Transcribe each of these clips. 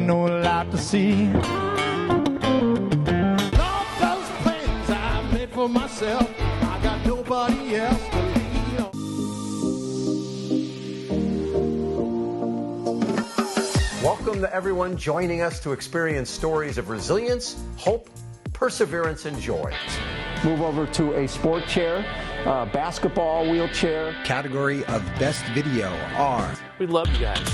no light to see. All those plans I made for myself, I got nobody else to lean on. Welcome to everyone joining us to experience stories of resilience, hope, perseverance, and joy. Move over to a sport chair, basketball wheelchair. Category of Best Video are... We love you guys.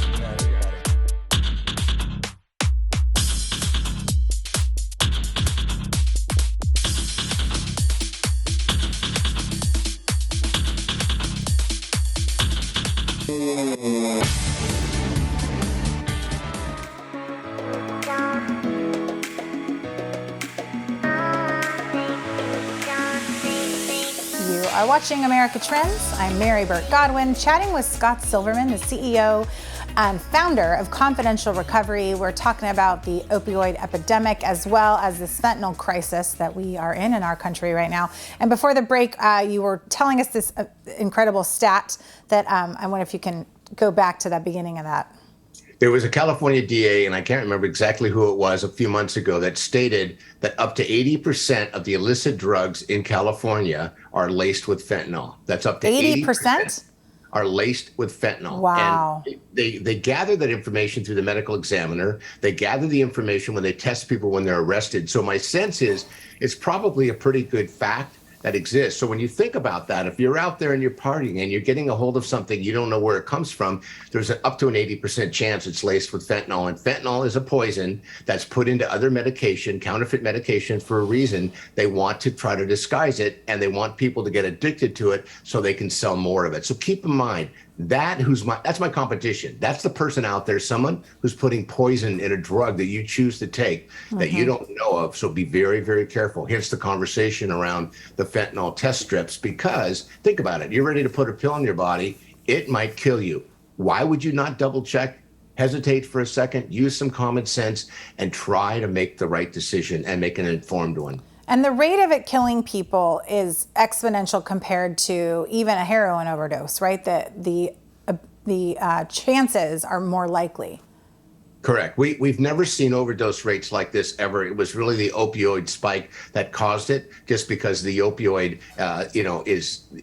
You are watching America Trends. I'm Mary Burke Godwin, chatting with Scott Silverman, the CEO and founder of Confidential Recovery. We're talking about the opioid epidemic as well as this fentanyl crisis that we are in our country right now. And before the break, you were telling us this incredible stat that I wonder if you can go back to the beginning of that. There was a California DA, and I can't remember exactly who it was, a few months ago, that stated that up to 80% of the illicit drugs in California are laced with fentanyl. That's up to 80% are laced with fentanyl. Wow. And they gather that information through the medical examiner. They gather the information when they test people when they're arrested. So my sense is it's probably a pretty good fact that exists. So when you think about that, if you're out there and you're partying and you're getting a hold of something, you don't know where it comes from, there's up to an 80% chance it's laced with fentanyl. And fentanyl is a poison that's put into other medication, counterfeit medication, for a reason. They want to try to disguise it, and they want people to get addicted to it so they can sell more of it. So keep in mind, that's my competition. That's the person out there, someone who's putting poison in a drug that you choose to take that you don't know of. So be very, very careful. Here's the conversation around the fentanyl test strips, because think about it. You're ready to put a pill in your body. It might kill you. Why would you not double check, hesitate for a second, use some common sense, and try to make the right decision and make an informed one? And the rate of it killing people is exponential compared to even a heroin overdose, right? The chances are more likely. Correct. We've never seen overdose rates like this ever. It was really the opioid spike that caused it, just because the opioid,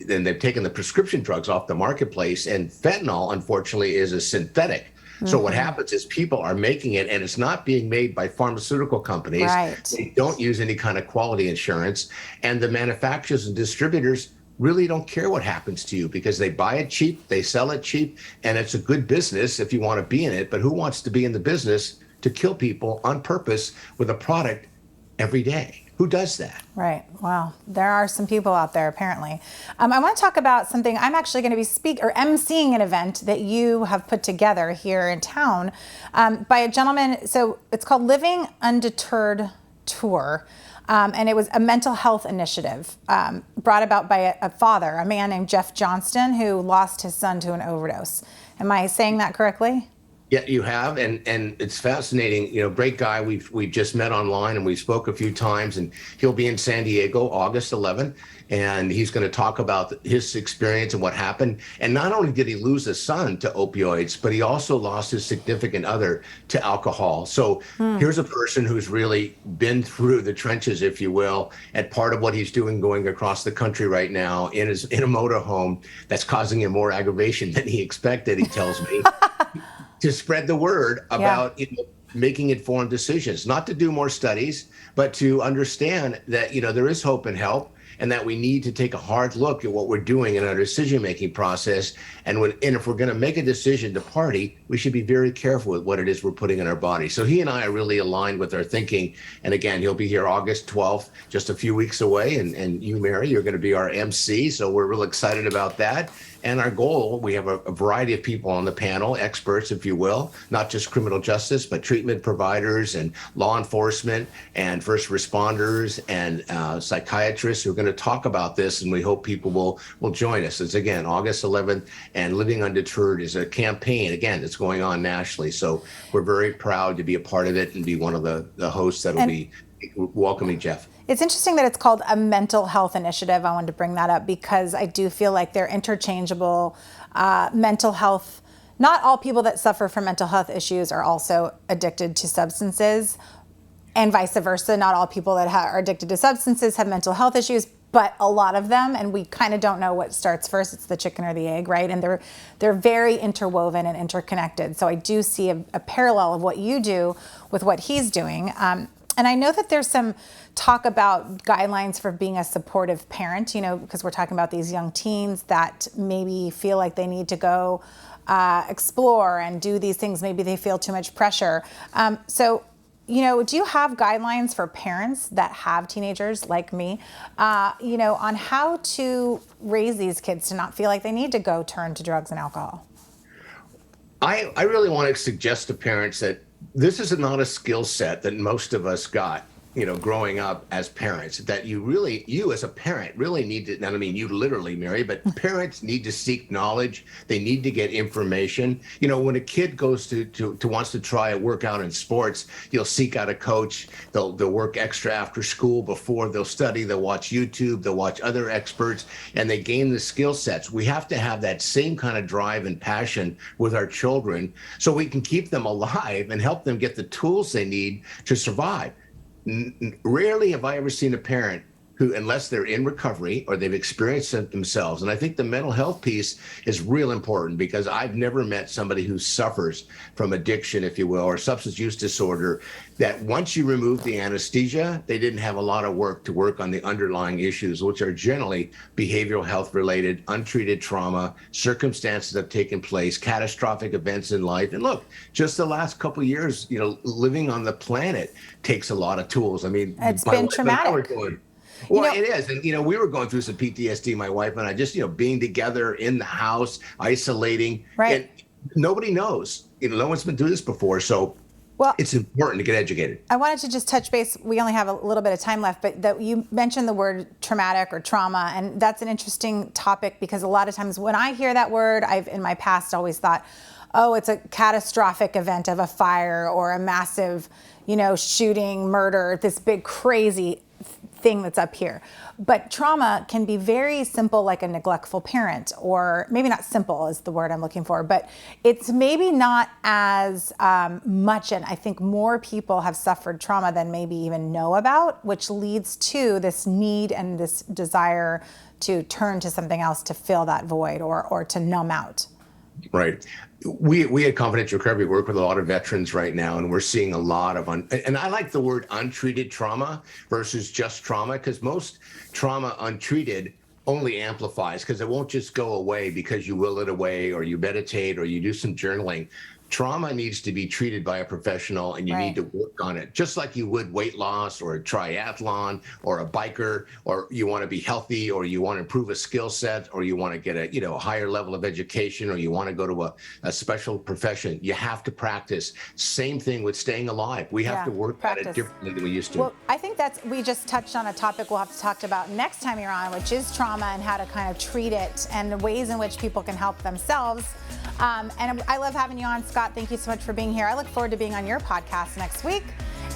then they've taken the prescription drugs off the marketplace, and fentanyl, unfortunately, is a synthetic. So what happens is people are making it, and it's not being made by pharmaceutical companies. Right. They don't use any kind of quality insurance. And the manufacturers and distributors really don't care what happens to you, because they buy it cheap, they sell it cheap, and it's a good business if you want to be in it. But who wants to be in the business to kill people on purpose with a product every day? Who does that? Right. Wow. There are some people out there, apparently. I want to talk about something. I'm actually going to be emceeing an event that you have put together here in town by a gentleman. So it's called Living Undeterred Tour. And it was a mental health initiative brought about by a father, a man named Jeff Johnston, who lost his son to an overdose. Am I saying that correctly? Yeah, you have, and it's fascinating. Great guy. We've just met online, and we spoke a few times, and he'll be in San Diego August 11th, and he's going to talk about his experience and what happened. And not only did he lose his son to opioids, but he also lost his significant other to alcohol. So here's a person who's really been through the trenches, if you will, and part of what he's doing going across the country right now in a motorhome that's causing him more aggravation than he expected, he tells me. To spread the word about making informed decisions, not to do more studies, but to understand that there is hope and help, and that we need to take a hard look at what we're doing in our decision-making process. And if we're going to make a decision to party, we should be very careful with what it is we're putting in our body. So he and I are really aligned with our thinking. And again, he'll be here August 12th, just a few weeks away. And you, Mary, you're going to be our MC. So we're real excited about that. And our goal, we have a variety of people on the panel, experts, if you will, not just criminal justice, but treatment providers and law enforcement and first responders and psychiatrists who are going to talk about this. And we hope people will join us. It's, again, August 11th, and Living Undeterred is a campaign, again, that's going on nationally. So we're very proud to be a part of it and be one of the hosts that will be welcoming Jeff. It's interesting that it's called a mental health initiative. I wanted to bring that up because I do feel like they're interchangeable. Mental health not all people that suffer from mental health issues are also addicted to substances, and vice versa. Not all people that are addicted to substances have mental health issues, but a lot of them, and we kind of don't know what starts first. It's the chicken or the egg, right? And they're very interwoven and interconnected. So I do see a parallel of what you do with what he's doing. And I know that there's some talk about guidelines for being a supportive parent, because we're talking about these young teens that maybe feel like they need to go explore and do these things. Maybe they feel too much pressure. Do you have guidelines for parents that have teenagers like me, on how to raise these kids to not feel like they need to go turn to drugs and alcohol? I really want to suggest to parents that this is not a skill set that most of us got, growing up as parents, that you as a parent really need to, and I mean you literally, Mary, but parents need to seek knowledge. They need to get information. When a kid goes to wants to try a workout in sports, you'll seek out a coach. They'll work extra after school before they'll study. They'll watch YouTube. They'll watch other experts, and they gain the skill sets. We have to have that same kind of drive and passion with our children so we can keep them alive and help them get the tools they need to survive. Rarely have I ever seen a parent who, unless they're in recovery or they've experienced it themselves. And I think the mental health piece is real important, because I've never met somebody who suffers from addiction, if you will, or substance use disorder, that once you remove the anesthesia, they didn't have a lot of work to work on the underlying issues, which are generally behavioral health related, untreated trauma, circumstances that have taken place, catastrophic events in life. And look, just the last couple of years, living on the planet takes a lot of tools. I mean, it's been traumatic. Well, it is. And, we were going through some PTSD, my wife and I, just, being together in the house, isolating. Right. And nobody knows. No one's been through this before. So it's important to get educated. I wanted to just touch base. We only have a little bit of time left, but that you mentioned the word traumatic or trauma. And that's an interesting topic, because a lot of times when I hear that word, I've in my past always thought, oh, it's a catastrophic event of a fire or a massive, shooting, murder, this big crazy thing that's up here. But trauma can be very simple, like a neglectful parent, or maybe not simple is the word I'm looking for, but it's maybe not as much. And I think more people have suffered trauma than maybe even know about, which leads to this need and this desire to turn to something else to fill that void or to numb out. Right. We at Confidential Recovery work with a lot of veterans right now, and we're seeing a lot of, and I like the word untreated trauma versus just trauma, because most trauma untreated only amplifies, because it won't just go away because you will it away or you meditate or you do some journaling. Trauma needs to be treated by a professional, and you need to work on it, just like you would weight loss or a triathlon or a biker, or you want to be healthy, or you want to improve a skill set, or you want to get a higher level of education, or you want to go to a special profession. You have to practice. Same thing with staying alive. We have to work at it differently than we used to. Well, I think we just touched on a topic we'll have to talk about next time you're on, which is trauma and how to kind of treat it and the ways in which people can help themselves. And I love having you on, Scott. Thank you so much for being here. I look forward to being on your podcast next week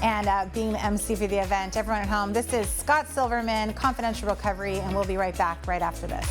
and being the MC for the event. Everyone at home, this is Scott Silverman, Confidential Recovery, and we'll be right back right after this.